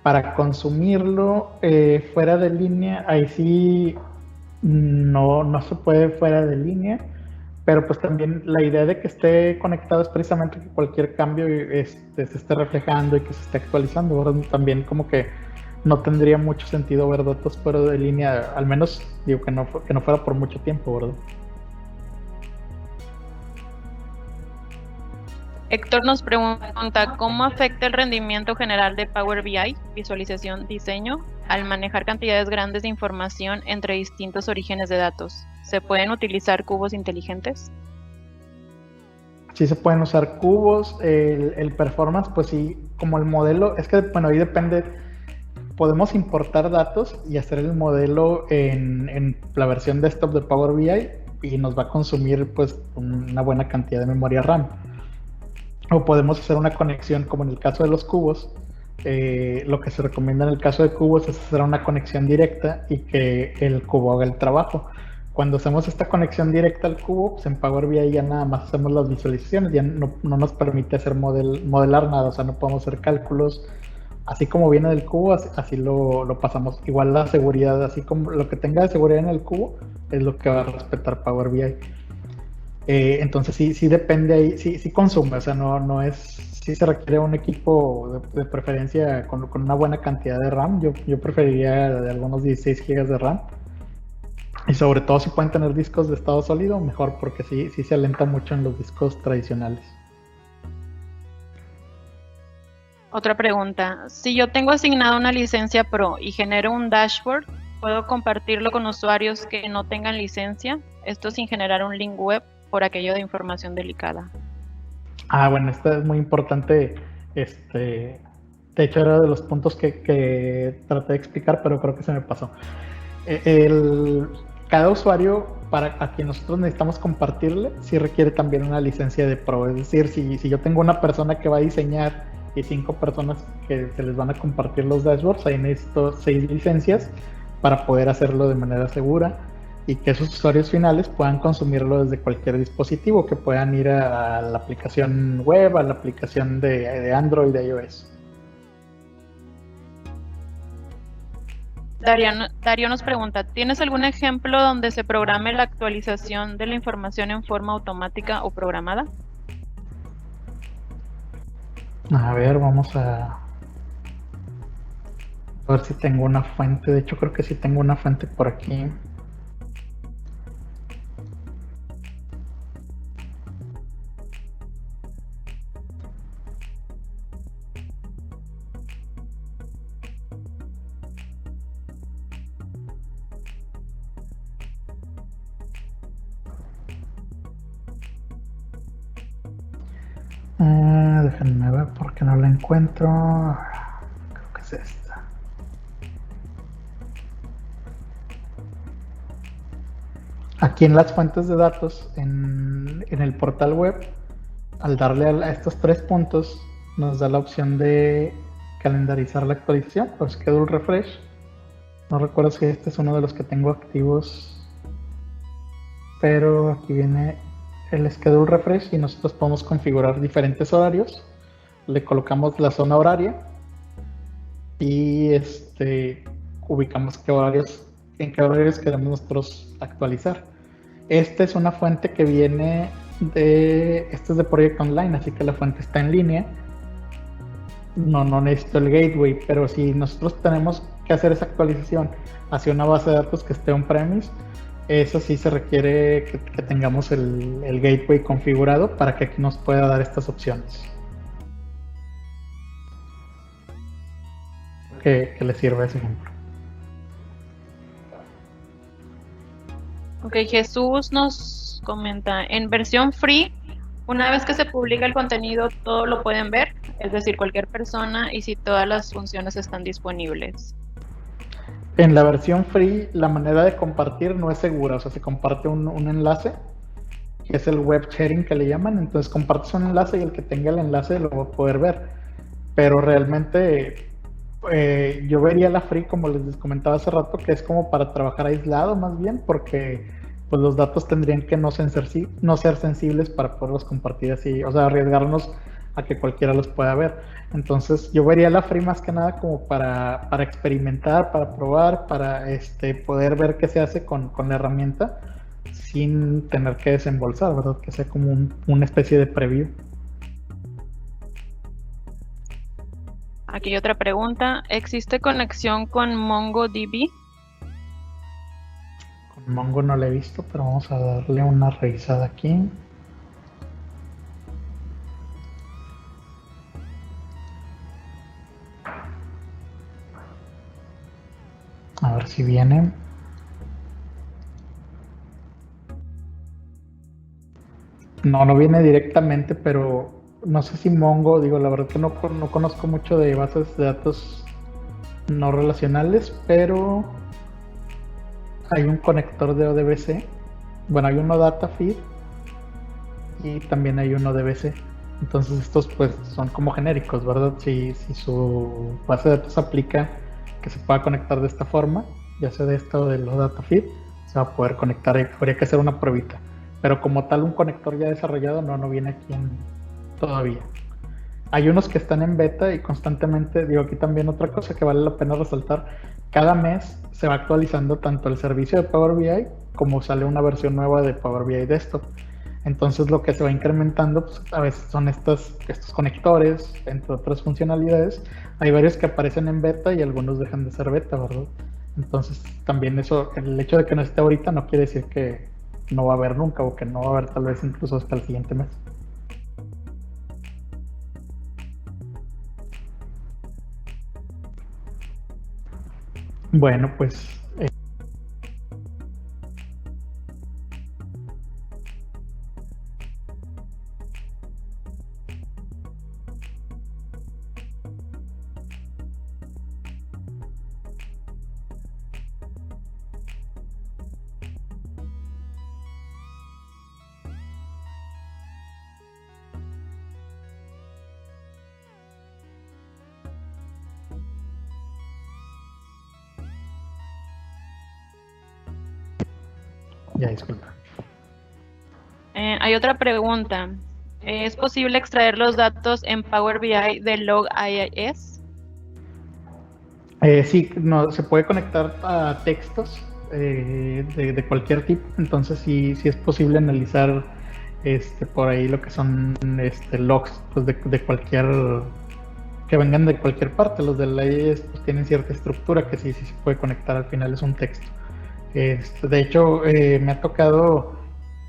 Para consumirlo fuera de línea, ahí sí no se puede fuera de línea, pero pues también la idea de que esté conectado es precisamente que cualquier cambio se esté reflejando y que se esté actualizando, ¿verdad? También como que no tendría mucho sentido ver datos fuera de línea, al menos digo que no fuera por mucho tiempo, ¿verdad? Héctor nos pregunta, ¿cómo afecta el rendimiento general de Power BI, visualización, diseño, al manejar cantidades grandes de información entre distintos orígenes de datos? ¿Se pueden utilizar cubos inteligentes? Sí se pueden usar cubos, el performance, pues sí, como el modelo, es que bueno, ahí depende, podemos importar datos y hacer el modelo en la versión desktop de Power BI y nos va a consumir pues una buena cantidad de memoria RAM. O podemos hacer una conexión como en el caso de los cubos. Lo que se recomienda en el caso de cubos es hacer una conexión directa y que el cubo haga el trabajo. Cuando hacemos esta conexión directa al cubo, pues en Power BI ya nada más hacemos las visualizaciones, ya no nos permite hacer modelar nada, o sea, no podemos hacer cálculos. Así como viene del cubo, así lo pasamos. Igual la seguridad, así como lo que tenga de seguridad en el cubo, es lo que va a respetar Power BI. Entonces sí depende ahí, sí consume, o sea, no es, sí se requiere un equipo de preferencia con una buena cantidad de RAM. Yo preferiría de algunos 16 GB de RAM. Y sobre todo si pueden tener discos de estado sólido, mejor, porque sí se alenta mucho en los discos tradicionales. Otra pregunta. Si yo tengo asignada una licencia Pro y genero un dashboard, ¿puedo compartirlo con usuarios que no tengan licencia? Esto sin generar un link web por aquello de información delicada. Bueno, esto es muy importante. De hecho, era de los puntos que traté de explicar, pero creo que se me pasó. Cada usuario a quien nosotros necesitamos compartirle, sí requiere también una licencia de Pro. Es decir, si yo tengo una persona que va a diseñar y 5 personas que se les van a compartir los dashboards, ahí necesito 6 licencias para poder hacerlo de manera segura y que esos usuarios finales puedan consumirlo desde cualquier dispositivo, que puedan ir a la aplicación web, a la aplicación de Android, de iOS. Darío nos pregunta, ¿tienes algún ejemplo donde se programe la actualización de la información en forma automática o programada? A ver, vamos a ver si tengo una fuente. De hecho, creo que sí tengo una fuente por aquí. Déjenme ver porque no la encuentro. Creo que es esta. Aquí en las fuentes de datos, en el portal web, al darle a estos 3 puntos, nos da la opción de calendarizar la actualización por Schedule Refresh. No recuerdo si este es uno de los que tengo activos, pero aquí viene el Schedule Refresh y nosotros podemos configurar diferentes horarios. Le colocamos la zona horaria y ubicamos en qué horarios queremos nosotros actualizar. Esta es una fuente que viene esto es de Project Online, así que la fuente está en línea. No necesito el gateway, pero si nosotros tenemos que hacer esa actualización hacia una base de datos que esté on-premise, eso sí se requiere que tengamos el gateway configurado para que aquí nos pueda dar estas opciones. Que le sirva ese ejemplo. Ok, Jesús nos comenta, en versión free, una vez que se publica el contenido, todo lo pueden ver, es decir, cualquier persona, y si todas las funciones están disponibles. En la versión free, la manera de compartir no es segura, o sea, se comparte un enlace, que es el web sharing que le llaman, entonces compartes un enlace y el que tenga el enlace lo va a poder ver, pero realmente yo vería la free, como les comentaba hace rato, que es como para trabajar aislado más bien, porque pues los datos tendrían que no ser sensibles para poderlos compartir así, o sea, arriesgarnos a que cualquiera los pueda ver. Entonces yo vería la free más que nada como para experimentar, para probar, para poder ver qué se hace con la herramienta sin tener que desembolsar, ¿verdad? Que sea como una especie de preview. Aquí hay otra pregunta, ¿existe conexión con MongoDB? Con Mongo no la he visto, pero vamos a darle una revisada aquí. A ver si viene. No viene directamente, pero no sé si Mongo, la verdad que no conozco mucho de bases de datos no relacionales, pero hay un conector de ODBC. Bueno, hay uno DataFeed y también hay uno DBC. Entonces estos pues son como genéricos, ¿verdad? Si su base de datos aplica que se pueda conectar de esta forma, ya sea de esta o de los DataFeed, se va a poder conectar. Habría que hacer una pruebita. Pero como tal, un conector ya desarrollado no viene aquí todavía. Hay unos que están en beta y constantemente, digo, aquí también otra cosa que vale la pena resaltar, cada mes se va actualizando tanto el servicio de Power BI como sale una versión nueva de Power BI Desktop. Entonces lo que se va incrementando, pues, a veces son estos conectores, entre otras funcionalidades. Hay varios que aparecen en beta y algunos dejan de ser beta, ¿verdad? Entonces también eso, el hecho de que no esté ahorita no quiere decir que no va a haber nunca o que no va a haber tal vez incluso hasta el siguiente mes. Bueno, pues ya disculpa. Hay otra pregunta. ¿Es posible extraer los datos en Power BI de Log.is? Sí, no, se puede conectar a textos de cualquier tipo, entonces sí es posible analizar por ahí lo que son logs pues de cualquier, que vengan de cualquier parte. Los de leyes pues tienen cierta estructura que sí se puede conectar, al final es un texto. De hecho, me ha tocado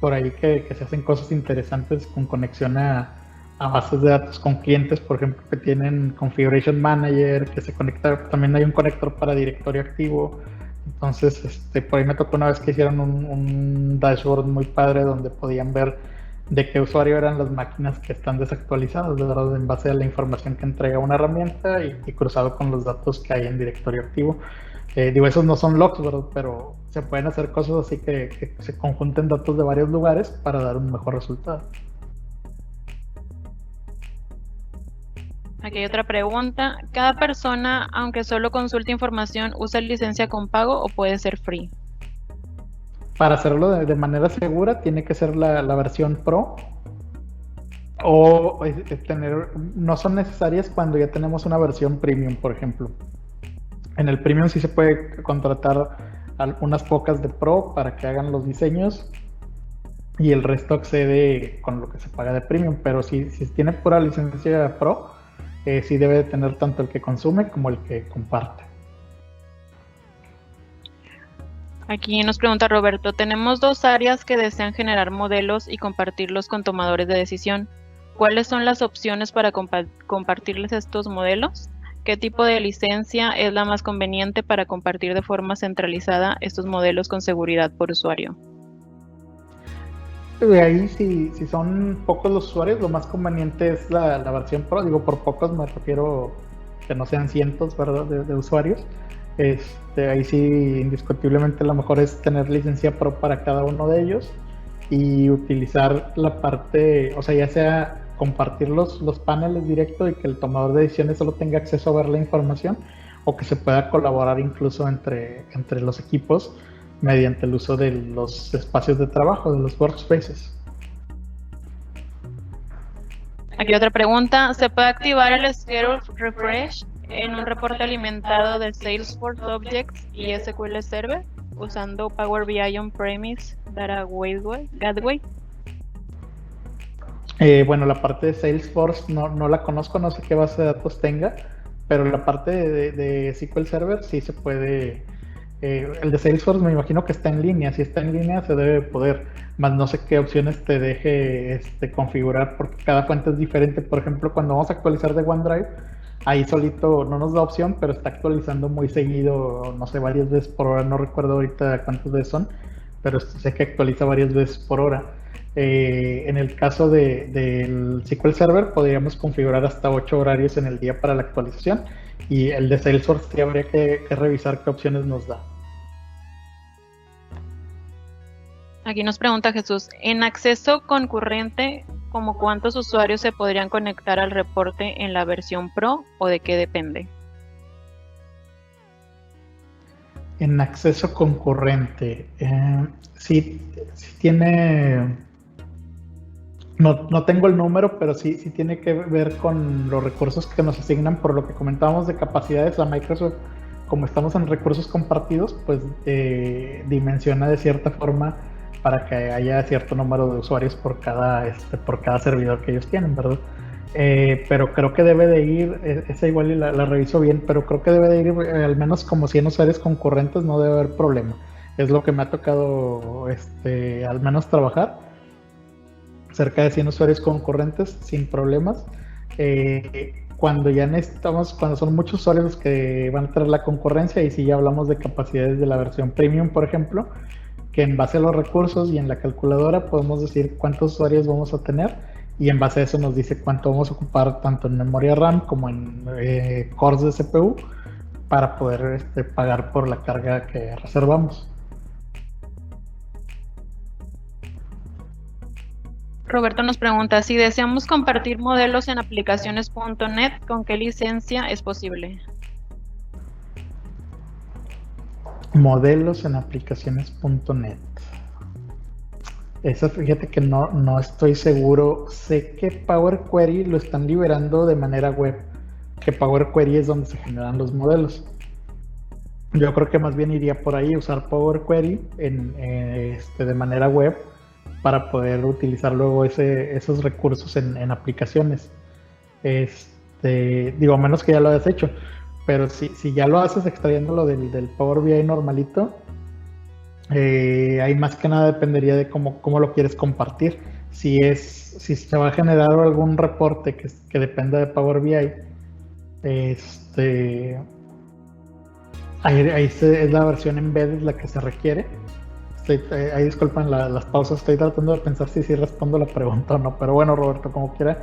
por ahí que se hacen cosas interesantes con conexión a bases de datos con clientes, por ejemplo, que tienen Configuration Manager, que se conecta, también hay un conector para directorio activo. Entonces, por ahí me tocó una vez que hicieron un dashboard muy padre donde podían ver de qué usuario eran las máquinas que están desactualizadas, de verdad, en base a la información que entrega una herramienta y cruzado con los datos que hay en directorio activo. Digo, esos no son logs, ¿verdad? Pero se pueden hacer cosas así que se conjunten datos de varios lugares para dar un mejor resultado. Aquí hay otra pregunta. ¿Cada persona, aunque solo consulte información, usa licencia con pago o puede ser free? Para hacerlo de manera segura tiene que ser la versión Pro o no son necesarias cuando ya tenemos una versión Premium, por ejemplo. En el Premium sí se puede contratar unas pocas de Pro para que hagan los diseños y el resto accede con lo que se paga de Premium, pero si tiene pura licencia Pro, sí debe de tener tanto el que consume como el que comparte. Aquí nos pregunta Roberto, tenemos dos áreas que desean generar modelos y compartirlos con tomadores de decisión. ¿Cuáles son las opciones para compartirles estos modelos? ¿Qué tipo de licencia es la más conveniente para compartir de forma centralizada estos modelos con seguridad por usuario? De ahí, si son pocos los usuarios, lo más conveniente es la versión Pro. Digo, por pocos me refiero que no sean cientos, ¿verdad? De usuarios. Ahí sí, indiscutiblemente lo mejor es tener licencia Pro para cada uno de ellos y utilizar la parte, o sea, ya sea compartir los paneles directo y que el tomador de decisiones solo tenga acceso a ver la información, o que se pueda colaborar incluso entre los equipos mediante el uso de los espacios de trabajo, de los workspaces. Aquí otra pregunta, ¿se puede activar el Schedule Refresh en un reporte alimentado de Salesforce Objects y SQL Server usando Power BI On-Premise Data Gateway? Bueno, la parte de Salesforce no la conozco, no sé qué base de datos tenga, pero la parte de SQL Server sí se puede. El de Salesforce me imagino que está en línea. Si está en línea se debe poder, más no sé qué opciones te deje configurar, porque cada fuente es diferente. Por ejemplo, cuando vamos a actualizar de OneDrive, ahí solito no nos da opción, pero está actualizando muy seguido, no sé, varias veces por hora. No recuerdo ahorita cuántas veces son, pero sé que actualiza varias veces por hora. En el caso del SQL Server podríamos configurar hasta 8 horarios en el día para la actualización, y el de Salesforce sí habría que revisar qué opciones nos da. Aquí nos pregunta Jesús, en acceso concurrente, ¿cómo cuántos usuarios se podrían conectar al reporte en la versión Pro o de qué depende? En acceso concurrente, sí tiene, no tengo el número, pero sí tiene que ver con los recursos que nos asignan por lo que comentábamos de capacidades a Microsoft. Como estamos en recursos compartidos, pues dimensiona de cierta forma para que haya cierto número de usuarios por cada servidor que ellos tienen, ¿verdad? Pero creo que debe de ir, esa igual y la reviso bien, pero creo que debe de ir al menos como 100 usuarios concurrentes, no debe haber problema. Es lo que me ha tocado al menos trabajar, cerca de 100 usuarios concurrentes sin problemas. Cuando ya necesitamos, cuando son muchos usuarios los que van a tener la concurrencia, y si ya hablamos de capacidades de la versión premium, por ejemplo, que en base a los recursos y en la calculadora podemos decir cuántos usuarios vamos a tener, y en base a eso nos dice cuánto vamos a ocupar tanto en memoria RAM como en cores de CPU para poder pagar por la carga que reservamos. Roberto nos pregunta, si deseamos compartir modelos en aplicaciones.net, ¿con qué licencia es posible? Modelos en aplicaciones.net. Eso fíjate que no estoy seguro. Sé que Power Query lo están liberando de manera web, que Power Query es donde se generan los modelos. Yo creo que más bien iría por ahí, usar Power Query de manera web para poder utilizar luego esos recursos en aplicaciones. Digo, a menos que ya lo hayas hecho, pero si ya lo haces extrayéndolo del Power BI normalito, ahí más que nada dependería de cómo lo quieres compartir. Si se va a generar algún reporte que dependa de Power BI, ahí es la versión embedded la que se requiere. Ahí disculpen las pausas, estoy tratando de pensar si respondo la pregunta o no, pero bueno, Roberto, como quiera,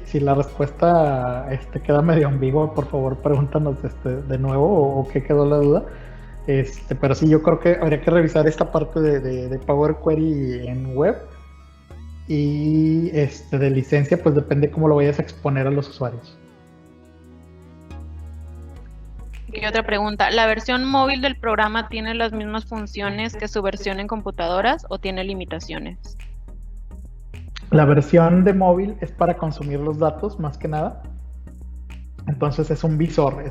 si la respuesta queda medio ambigua, por favor pregúntanos de nuevo o qué quedó la duda. Pero sí, yo creo que habría que revisar esta parte de Power Query en web, y de licencia, pues depende cómo lo vayas a exponer a los usuarios. Y otra pregunta, ¿la versión móvil del programa tiene las mismas funciones que su versión en computadoras o tiene limitaciones? La versión de móvil es para consumir los datos más que nada. Entonces es un visor,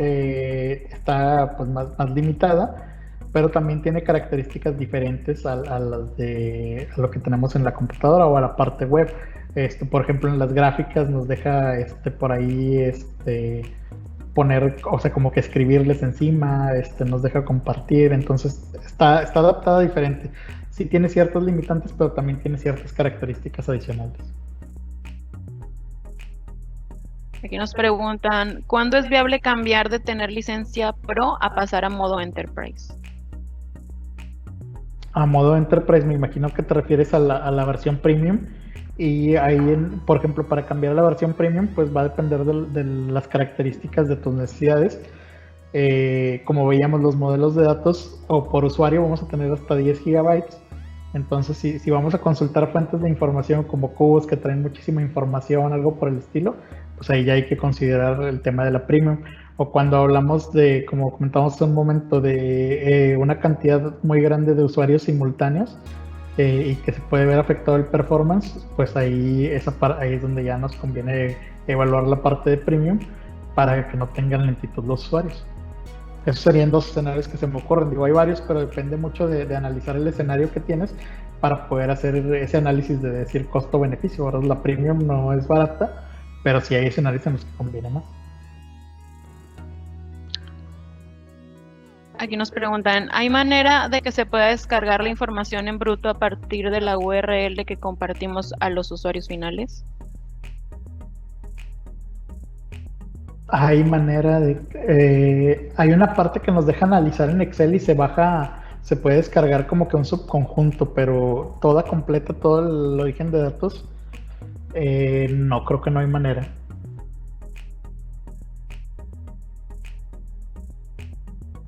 está pues más limitada, pero también tiene características diferentes a lo que tenemos en la computadora o a la parte web. Por ejemplo, en las gráficas nos deja por ahí poner, o sea, como que escribirles encima, nos deja compartir, entonces está adaptada diferente. Sí tiene ciertos limitantes, pero también tiene ciertas características adicionales. Aquí nos preguntan, ¿cuándo es viable cambiar de tener licencia Pro a pasar a modo Enterprise? A modo Enterprise me imagino que te refieres a la versión Premium, y ahí, por ejemplo, para cambiar a la versión Premium, pues va a depender de las características de tus necesidades. Como veíamos, los modelos de datos o por usuario vamos a tener hasta 10 gigabytes. Entonces, si vamos a consultar fuentes de información como cubos que traen muchísima información, algo por el estilo, pues ahí ya hay que considerar el tema de la Premium. O cuando hablamos de, como comentamos hace un momento, de una cantidad muy grande de usuarios simultáneos, y que se puede ver afectado el performance, pues ahí es donde ya nos conviene evaluar la parte de Premium para que no tengan lentitud los usuarios. Esos serían dos escenarios que se me ocurren. Digo, hay varios, pero depende mucho de analizar el escenario que tienes para poder hacer ese análisis de decir costo-beneficio. Ahora la Premium no es barata, pero sí hay escenarios en los que conviene más. Aquí nos preguntan, ¿hay manera de que se pueda descargar la información en bruto a partir de la URL que compartimos a los usuarios finales? Hay manera hay una parte que nos deja analizar en Excel y se puede descargar como que un subconjunto, pero toda completa, todo el origen de datos, no, creo que no hay manera.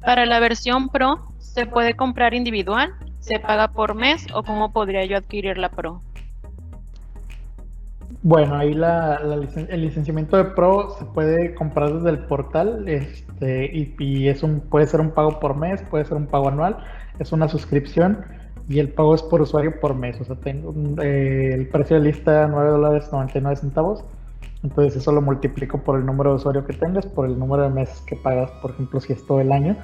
Para la versión Pro, ¿se puede comprar individual? ¿Se paga por mes o cómo podría yo adquirir la Pro? Bueno, ahí el licenciamiento de Pro se puede comprar desde el portal, y puede ser un pago por mes, puede ser un pago anual, es una suscripción y el pago es por usuario por mes. O sea, el precio de lista $9.99. Entonces eso lo multiplico por el número de usuario que tengas, por el número de meses que pagas, por ejemplo, si es todo el año.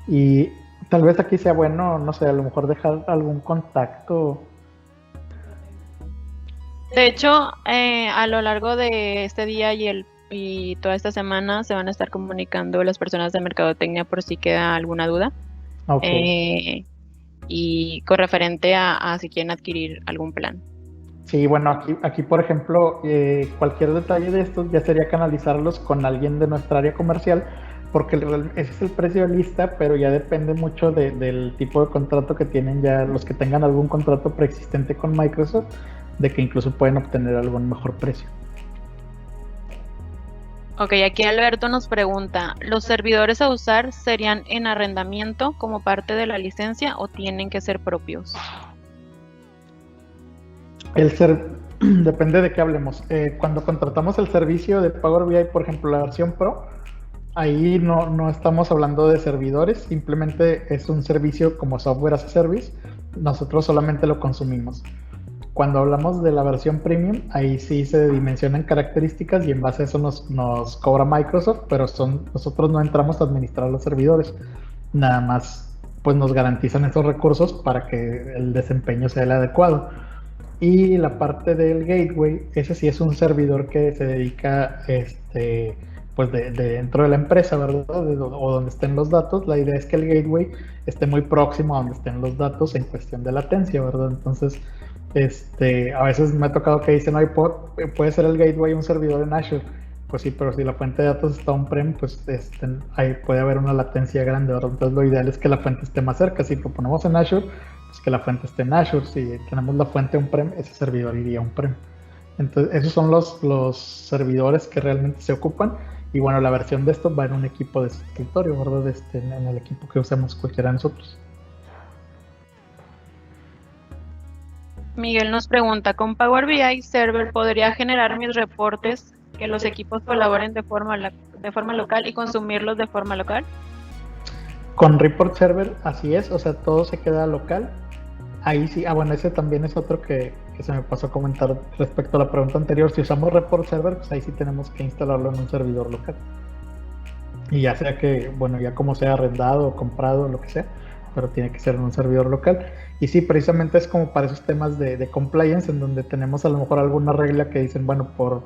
Y tal vez aquí sea bueno, no sé, a lo mejor dejar algún contacto. De hecho, a lo largo de este día y toda esta semana se van a estar comunicando las personas de mercadotecnia por si queda alguna duda. Ok. Y con referente a si quieren adquirir algún plan. Sí, bueno, aquí por ejemplo, cualquier detalle de estos ya sería canalizarlos con alguien de nuestra área comercial, porque ese es el precio de lista, pero ya depende mucho del tipo de contrato que tienen ya los que tengan algún contrato preexistente con Microsoft, de que incluso pueden obtener algún mejor precio. Ok, aquí Alberto nos pregunta, ¿los servidores a usar serían en arrendamiento como parte de la licencia o tienen que ser propios? Depende de qué hablemos. Cuando contratamos el servicio de Power BI, por ejemplo, la versión Pro, ahí no estamos hablando de servidores, simplemente es un servicio como software as a service, nosotros solamente lo consumimos. Cuando hablamos de la versión premium, ahí sí se dimensionan características y en base a eso nos cobra Microsoft, pero nosotros no entramos a administrar los servidores, nada más pues nos garantizan esos recursos para que el desempeño sea el adecuado. Y la parte del gateway, ese sí es un servidor que se dedica, pues dentro de la empresa, ¿verdad? O donde estén los datos. La idea es que el gateway esté muy próximo a donde estén los datos en cuestión de latencia, ¿verdad? Entonces, a veces me ha tocado que dicen, no, puede ser el gateway un servidor en Azure. Pues sí, pero si la fuente de datos está on-prem, pues ahí puede haber una latencia grande, ¿verdad? Entonces lo ideal es que la fuente esté más cerca. Si lo ponemos en Azure, pues que la fuente esté en Azure. Si tenemos la fuente on-prem, ese servidor iría on-prem. Entonces esos son los servidores que realmente se ocupan. Y bueno, la versión de esto va en un equipo de escritorio, ¿verdad? En el equipo que usamos cualquiera de nosotros. Miguel nos pregunta, ¿con Power BI Server podría generar mis reportes que los equipos colaboren de forma local y consumirlos de forma local? Con Report Server, así es, o sea, todo se queda local. Ahí sí, bueno, ese también es otro que se me pasó a comentar respecto a la pregunta anterior. Si usamos Report Server, pues ahí sí tenemos que instalarlo en un servidor local. Y ya sea que, bueno, ya como sea arrendado o comprado, lo que sea, pero tiene que ser en un servidor local. Y sí, precisamente es como para esos temas de compliance, en donde tenemos a lo mejor alguna regla que dicen, bueno, por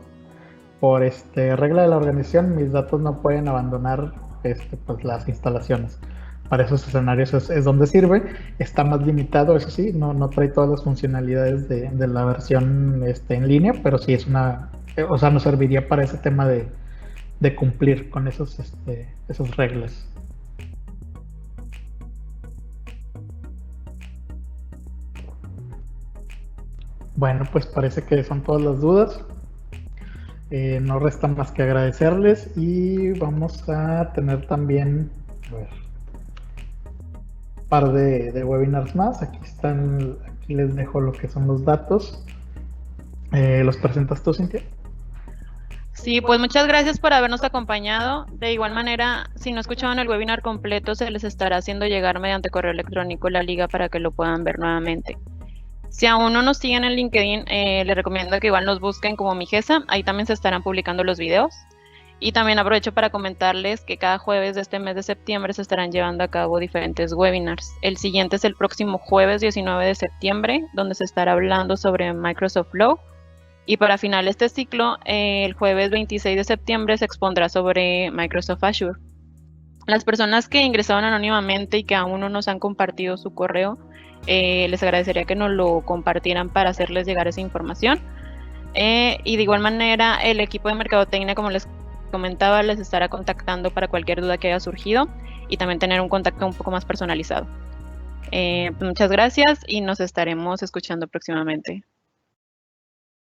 regla de la organización, mis datos no pueden abandonar pues, las instalaciones. Para esos escenarios es donde sirve. Está más limitado, eso sí, no trae todas las funcionalidades de la versión en línea, pero sí es o sea, nos serviría para ese tema de cumplir con esas reglas. Bueno, pues parece que son todas las dudas. No resta más que agradecerles y vamos a tener también un par de webinars más. Aquí les dejo lo que son los datos. ¿Los presentas tú, Cintia? Sí, pues muchas gracias por habernos acompañado. De igual manera, si no escuchaban el webinar completo, se les estará haciendo llegar mediante correo electrónico la liga para que lo puedan ver nuevamente. Si aún no nos siguen en LinkedIn, les recomiendo que igual nos busquen como Migesa, ahí también se estarán publicando los videos. Y también aprovecho para comentarles que cada jueves de este mes de septiembre se estarán llevando a cabo diferentes webinars. El siguiente es el próximo jueves 19 de septiembre, donde se estará hablando sobre Microsoft Flow. Y para final este ciclo, el jueves 26 de septiembre se expondrá sobre Microsoft Azure. Las personas que ingresaron anónimamente y que aún no nos han compartido su correo, les agradecería que nos lo compartieran para hacerles llegar esa información. Y de igual manera, el equipo de mercadotecnia, como les comentaba, les estará contactando para cualquier duda que haya surgido y también tener un contacto un poco más personalizado. Muchas gracias y nos estaremos escuchando próximamente.